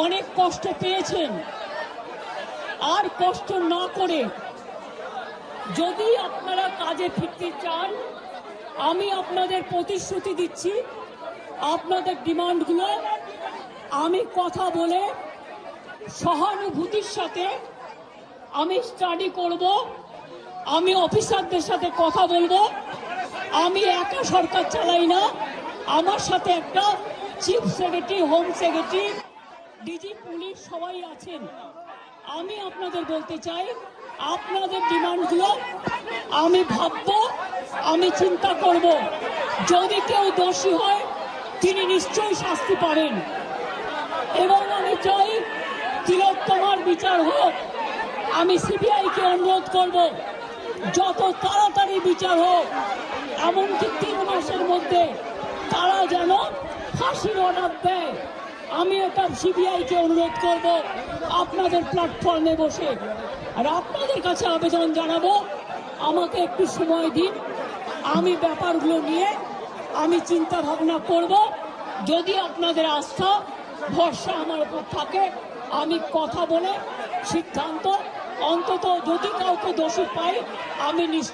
অনেক কষ্ট পেয়েছেন। আর কষ্ট না করে যদি আপনারা কাজে ফিরতে চান, আমি আপনাদের প্রতিশ্রুতি দিচ্ছি, আপনাদের ডিমান্ডগুলো আমি কথা বলে সহানুভূতির সাথে আমি স্টাডি করব, আমি অফিসারদের সাথে কথা বলবো। আমি একা সরকার চালাই না, আমার সাথে একটা chief secretary, home secretary, DG police সবাই আছেন। আমি আপনাদের বলতে চাই, আপনাদের ডিমান্ডগুলো আমি ভাববো, আমি চিন্তা করব। যদি কেউ দোষী হয় তিনি নিশ্চয়ই শাস্তি পাবেন, এবং আমি চাই তিলোত্তমার বিচার হোক। আমি সিবিআইকে অনুরোধ করব যত তাড়াতাড়ি বিচার হোক, এমনকি 3 মাসের মধ্যে তারা যেন ফাঁসির অর্ডার দেয়। আমি এটা সিবিআইকে অনুরোধ করব আপনাদের প্ল্যাটফর্মে বসে। আর আপনাদের কাছে আবেদন জানাবো, আমাকে একটু সময় দিন, আমি ব্যাপারগুলো নিয়ে আমি চিন্তা ভাবনা করব। যদি আপনাদের আস্থা ভরসা আমার উপর থাকে, আমি কথা বলে সিদ্ধান্ত, অন্তত যদি কাউকে দোষী পাই আমি নিশ্চয়